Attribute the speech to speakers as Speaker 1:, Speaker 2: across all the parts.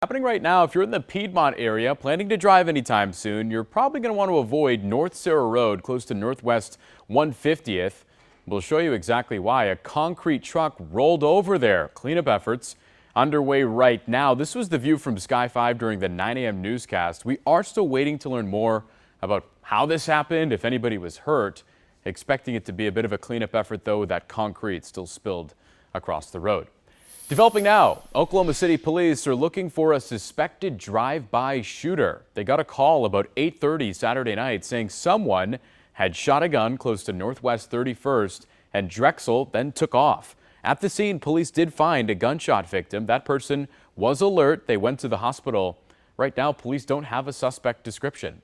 Speaker 1: happening right now. If you're in the Piedmont area planning to drive anytime soon, you're probably going to want to avoid North Sarah Road close to Northwest 150th. We'll show you exactly why. A concrete truck rolled over there. Cleanup efforts underway right now. This was the view from Sky 5 during the 9 a.m. newscast. We are still waiting to learn more about how this happened, if anybody was hurt. Expecting it to be a bit of a cleanup effort, though, with that concrete still spilled across the road. Developing now, Oklahoma City police are looking for a suspected drive-by shooter. They got a call about 8:30 Saturday night saying someone had shot a gun close to Northwest 31st and Drexel, then took off. At the scene, police did find a gunshot victim. That person was alert. They went to the hospital. Right now, police don't have a suspect description.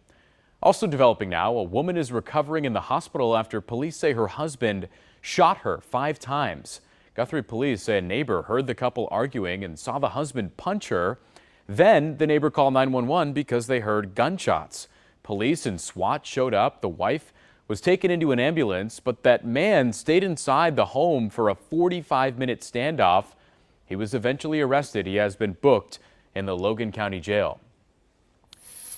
Speaker 1: Also developing now, a woman is recovering in the hospital after police say her husband shot her 5 times. Guthrie police say a neighbor heard the couple arguing and saw the husband punch her. Then the neighbor called 911 because they heard gunshots. Police and SWAT showed up. The wife was taken into an ambulance, but that man stayed inside the home for a 45-minute standoff. He was eventually arrested. He has been booked in the Logan County Jail.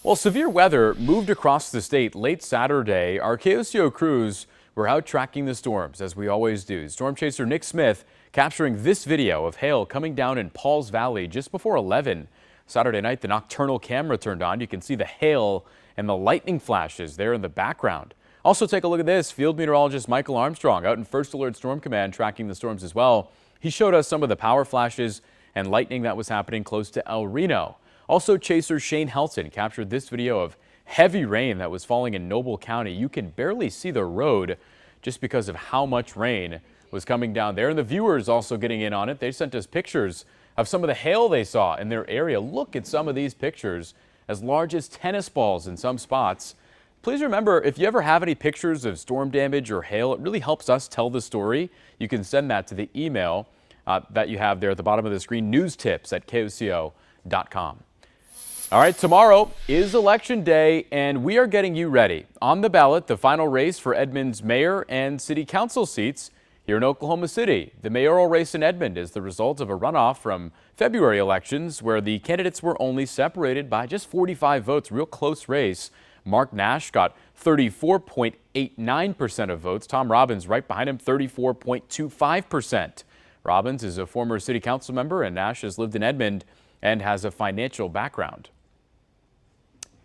Speaker 1: Well, severe weather moved across the state late Saturday. Our KOCO crews were out tracking the storms, as we always do. Storm chaser Nick Smith capturing this video of hail coming down in Pauls Valley just before 11. Saturday night, the nocturnal camera turned on. You can see the hail and the lightning flashes there in the background. Also, take a look at this. Field meteorologist Michael Armstrong out in First Alert Storm Command tracking the storms as well. He showed us some of the power flashes and lightning that was happening close to El Reno. Also, chaser Shane Helton captured this video of heavy rain that was falling in Noble County. You can barely see the road just because of how much rain was coming down there. And the viewers also getting in on it. They sent us pictures of some of the hail they saw in their area. Look at some of these pictures, as large as tennis balls in some spots. Please remember, if you ever have any pictures of storm damage or hail, it really helps us tell the story. You can send that to the email that you have there at the bottom of the screen, newstips@koco.com. All right, tomorrow is Election Day, and we are getting you ready. On the ballot, the final race for Edmond's mayor and city council seats here in Oklahoma City. The mayoral race in Edmond is the result of a runoff from February elections where the candidates were only separated by just 45 votes. Real close race. Mark Nash got 34.89% of votes. Tom Robbins right behind him, 34.25%. Robbins is a former city council member, and Nash has lived in Edmond and has a financial background.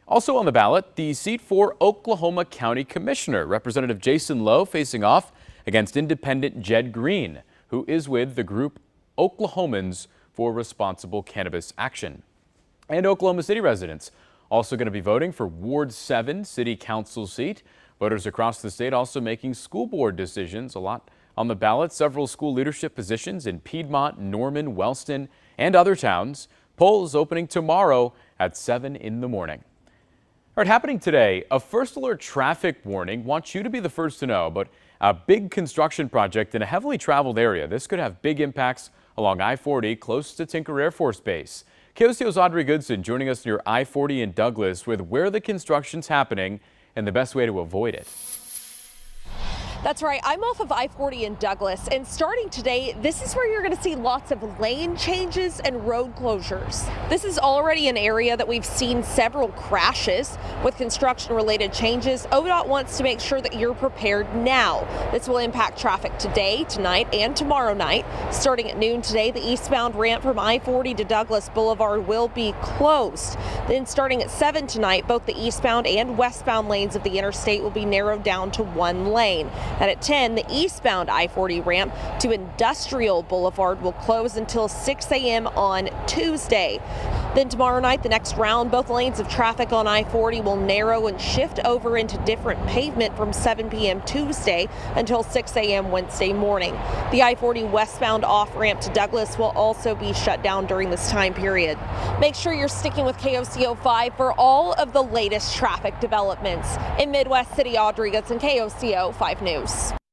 Speaker 1: Also on the ballot, the seat for Oklahoma County Commissioner. Representative Jason Lowe facing off against independent Jed Green, who is with the group Oklahomans for Responsible Cannabis Action. And Oklahoma City residents also going to be voting for Ward 7 City Council seat. Voters across the state also making school board decisions. A lot on the ballot. Several school leadership positions in Piedmont, Norman, Wellston, and other towns. Polls opening tomorrow at 7 in the morning. All right, happening today, a First Alert traffic warning. Want you to be the first to know about a big construction project in a heavily traveled area. This could have big impacts along I-40 close to Tinker Air Force Base. KOCO's Audrey Goodson joining us near I-40 in Douglas with where the construction's happening and the best way to avoid it.
Speaker 2: That's right. I'm off of I-40 in Douglas, and starting today, this is where you're going to see lots of lane changes and road closures. This is already an area that we've seen several crashes with construction-related changes. ODOT wants to make sure that you're prepared now. This will impact traffic today, tonight, and tomorrow night. Starting at noon today, the eastbound ramp from I-40 to Douglas Boulevard will be closed. Then starting at 7 tonight, both the eastbound and westbound lanes of the interstate will be narrowed down to 1 lane. And at 10, the eastbound I-40 ramp to Industrial Boulevard will close until 6 a.m. on Tuesday. Then tomorrow night, the next round, both lanes of traffic on I-40 will narrow and shift over into different pavement from 7 p.m. Tuesday until 6 a.m. Wednesday morning. The I-40 westbound off-ramp to Douglas will also be shut down during this time period. Make sure you're sticking with KOCO 5 for all of the latest traffic developments. In Midwest City, Audrey Goodson, KOCO 5 News.